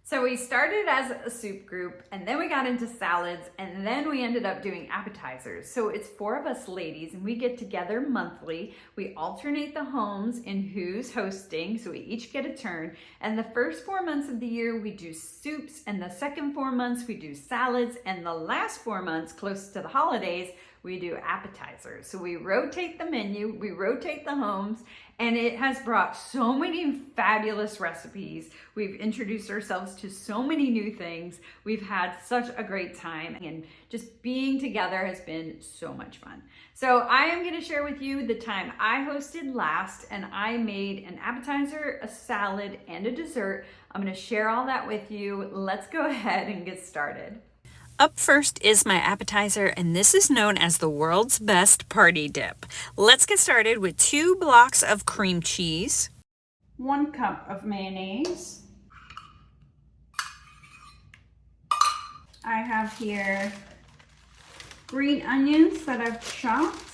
So we started as a soup group, and then we got into salads, and then we ended up doing appetizers. So it's 4 of us ladies, and we get together monthly. We alternate the homes in who's hosting, so we each get a turn. And the first 4 months of the year, we do soups, and the second 4 months, we do salads, and the last 4 months, close to the holidays, we do appetizers. So we rotate the menu, we rotate the homes, and it has brought so many fabulous recipes. We've introduced ourselves to so many new things. We've had such a great time, and just being together has been so much fun. So I am gonna share with you the time I hosted last, and I made an appetizer, a salad, and a dessert. I'm gonna share all that with you. Let's go ahead and get started. Up first is my appetizer, and this is known as the world's best party dip. Let's get started with 2 blocks of cream cheese, 1 cup of mayonnaise. I have here green onions that I've chopped.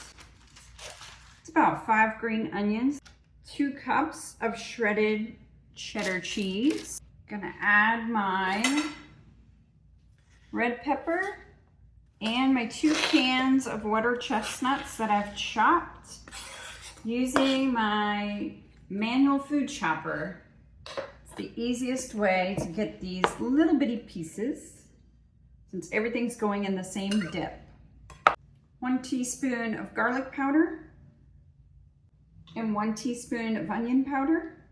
It's about 5 green onions. 2 cups of shredded cheddar cheese. Gonna add my red pepper and my 2 cans of water chestnuts that I've chopped using my manual food chopper. It's the easiest way to get these little bitty pieces since everything's going in the same dip. 1 teaspoon of garlic powder and 1 teaspoon of onion powder.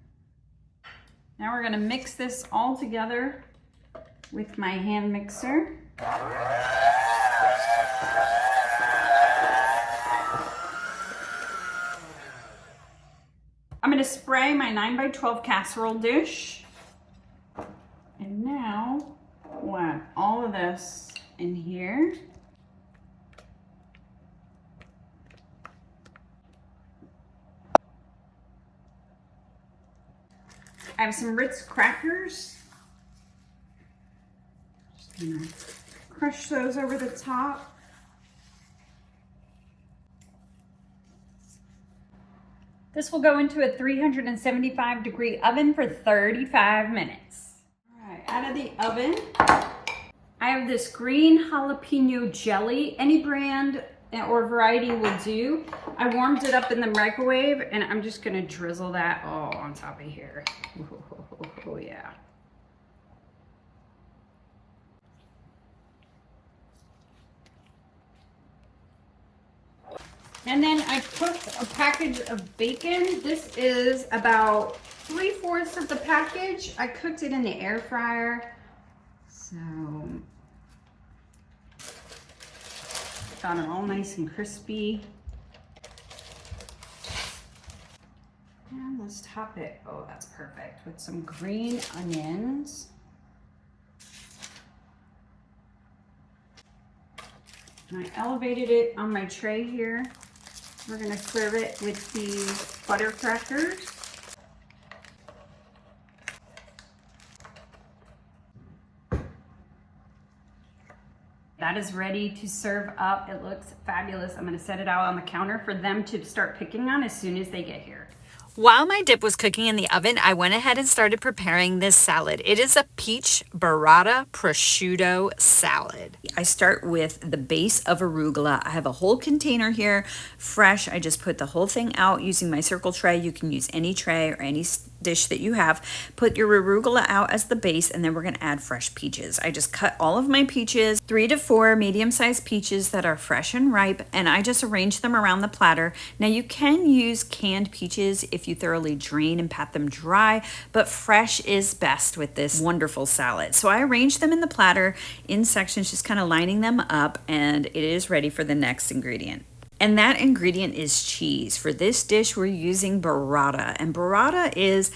Now we're gonna mix this all together with my hand mixer. I'm gonna spray my 9x12 casserole dish. And now we'll add all of this in here. I have some Ritz crackers. Crush those over the top. This will go into a 375-degree oven for 35 minutes. All right, out of the oven, I have this green jalapeno jelly. Any brand or variety will do. I warmed it up in the microwave, and I'm just gonna drizzle that all on top of here. Oh yeah. And then I cooked a package of bacon. This is about 3/4 of the package. I cooked it in the air fryer. So, got it all nice and crispy. And let's top it, oh that's perfect, with some green onions. And I elevated it on my tray here. We're gonna serve it with the butter crackers. That is ready to serve up. It looks fabulous. I'm gonna set it out on the counter for them to start picking on as soon as they get here. While my dip was cooking in the oven, I went ahead and started preparing this salad. It is a peach burrata prosciutto salad. I start with the base of arugula. I have a whole container here, fresh. I just put the whole thing out using my circle tray. You can use any tray or any dish that you have. Put your arugula out as the base, and then we're gonna add fresh peaches. I just cut all of my peaches, 3 to 4 medium-sized peaches that are fresh and ripe, and I just arrange them around the platter. Now you can use canned peaches if you thoroughly drain and pat them dry, but fresh is best with this wonderful salad. So I arrange them in the platter in sections, just kind of lining them up, and it is ready for the next ingredient. And that ingredient is cheese. For this dish, we're using burrata, and burrata is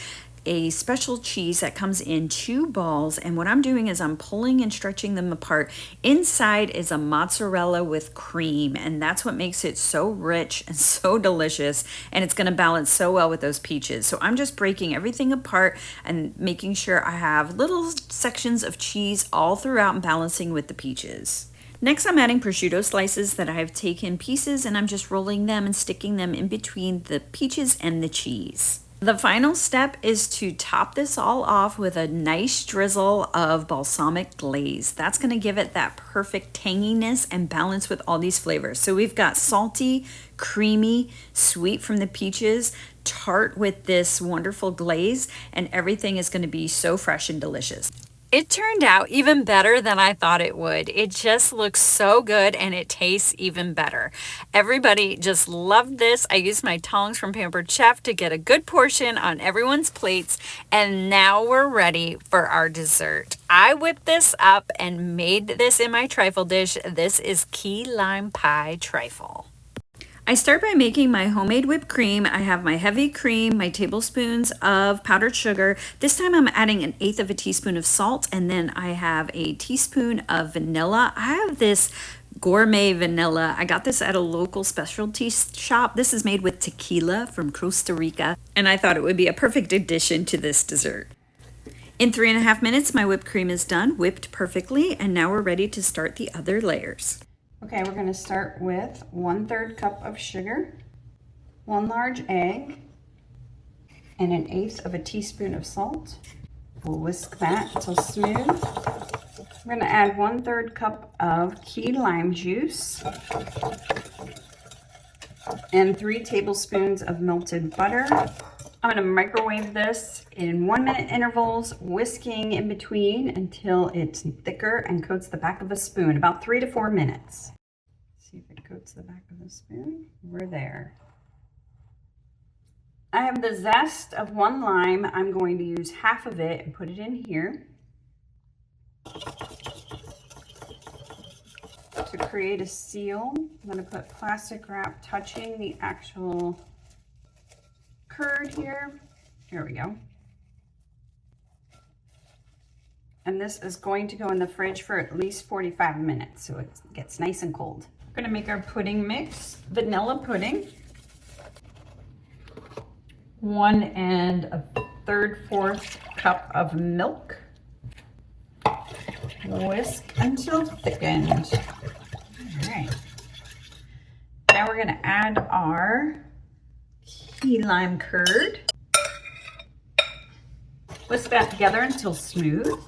a special cheese that comes in 2 balls, and what I'm doing is I'm pulling and stretching them apart. Inside is a mozzarella with cream, and that's what makes it so rich and so delicious, and it's gonna balance so well with those peaches. So I'm just breaking everything apart and making sure I have little sections of cheese all throughout and balancing with the peaches. Next, I'm adding prosciutto slices that I've taken pieces, and I'm just rolling them and sticking them in between the peaches and the cheese. The final step is to top this all off with a nice drizzle of balsamic glaze. That's going to give it that perfect tanginess and balance with all these flavors. So we've got salty, creamy, sweet from the peaches, tart with this wonderful glaze, and everything is going to be so fresh and delicious. It turned out even better than I thought it would. It just looks so good and it tastes even better. Everybody just loved this. I used my tongs from Pampered Chef to get a good portion on everyone's plates, and now we're ready for our dessert. I whipped this up and made this in my trifle dish. This is key lime pie trifle. I start by making my homemade whipped cream. I have my heavy cream, my tablespoons of powdered sugar. This time I'm adding 1/8 teaspoon of salt, and then I have a teaspoon of vanilla. I have this gourmet vanilla. I got this at a local specialty shop. This is made with tequila from Costa Rica, and I thought it would be a perfect addition to this dessert. In 3.5 minutes, my whipped cream is done, whipped perfectly, and now we're ready to start the other layers. Okay, we're going to start with 1/3 cup of sugar, 1 large egg, and 1/8 teaspoon of salt. We'll whisk that until smooth. We're going to add 1/3 cup of key lime juice and 3 tablespoons of melted butter. I'm going to microwave this in 1-minute intervals, whisking in between until it's thicker and coats the back of a spoon, about 3 to 4 minutes. See if it coats the back of the spoon. We're there. I have the zest of 1 lime. I'm going to use half of it and put it in here to create a seal. I'm going to put plastic wrap touching the actual curd here. Here we go. And this is going to go in the fridge for at least 45 minutes so it gets nice and cold. We're going to make our pudding mix. Vanilla pudding. 1 3/4 cup of milk. Whisk until thickened. All right. Now we're going to add our key lime curd. Whisk that together until smooth.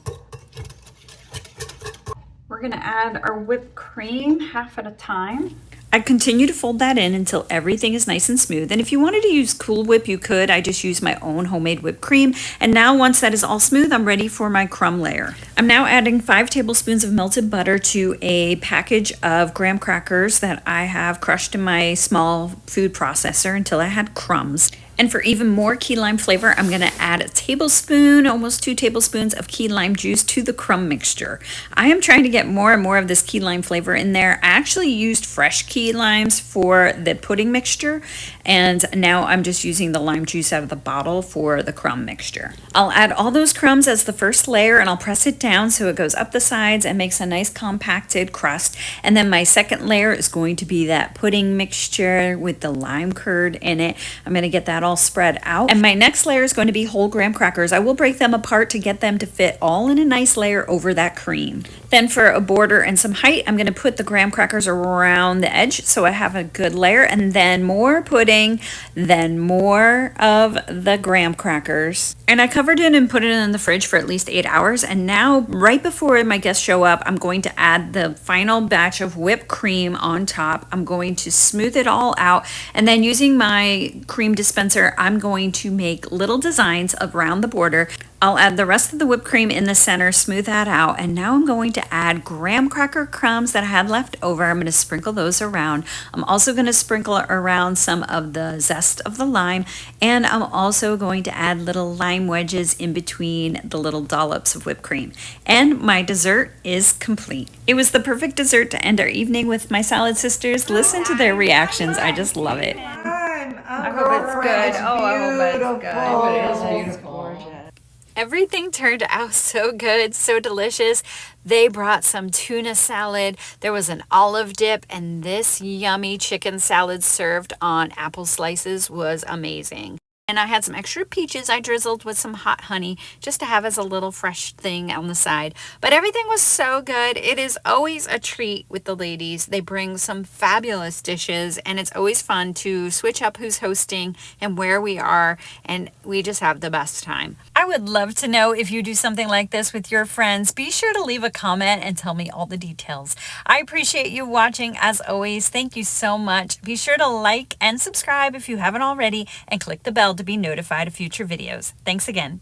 We're going to add our whipped cream half at a time. I continue to fold that in until everything is nice and smooth. And if you wanted to use Cool Whip, you could. I just use my own homemade whipped cream. And now once that is all smooth, I'm ready for my crumb layer. I'm now adding 5 tablespoons of melted butter to a package of graham crackers that I have crushed in my small food processor until I had crumbs. And for even more key lime flavor, I'm going to add a tablespoon, almost 2 tablespoons of key lime juice to the crumb mixture. I am trying to get more and more of this key lime flavor in there. I actually used fresh key limes for the pudding mixture, and now I'm just using the lime juice out of the bottle for the crumb mixture. I'll add all those crumbs as the first layer, and I'll press it down so it goes up the sides and makes a nice compacted crust. And then my second layer is going to be that pudding mixture with the lime curd in it. I'm going to get that all spread out. And my next layer is going to be whole graham crackers. I will break them apart to get them to fit all in a nice layer over that cream. Then for a border and some height, I'm going to put the graham crackers around the edge so I have a good layer, and then more pudding, then more of the graham crackers. And I covered it and put it in the fridge for at least 8 hours. And now, right before my guests show up, I'm going to add the final batch of whipped cream on top. I'm going to smooth it all out, and then using my cream dispenser, I'm going to make little designs around the border. I'll add the rest of the whipped cream in the center, smooth that out, and now I'm going to add graham cracker crumbs that I had left over. I'm going to sprinkle those around. I'm also going to sprinkle around some of the zest of the lime, and I'm also going to add little lime wedges in between the little dollops of whipped cream. And my dessert is complete. It was the perfect dessert to end our evening with my salad sisters. Listen to their reactions. I just love it. I hope it's good. Oh, I hope it's good. It is beautiful. Everything turned out so good, so delicious. They brought some tuna salad. There was an olive dip, and this yummy chicken salad served on apple slices was amazing. And I had some extra peaches I drizzled with some hot honey just to have as a little fresh thing on the side. But everything was so good. It is always a treat with the ladies. They bring some fabulous dishes, and it's always fun to switch up who's hosting and where we are, and we just have the best time. I would love to know if you do something like this with your friends. Be sure to leave a comment and tell me all the details. I appreciate you watching as always. Thank you so much. Be sure to like and subscribe if you haven't already, and click the bell to be notified of future videos. Thanks again.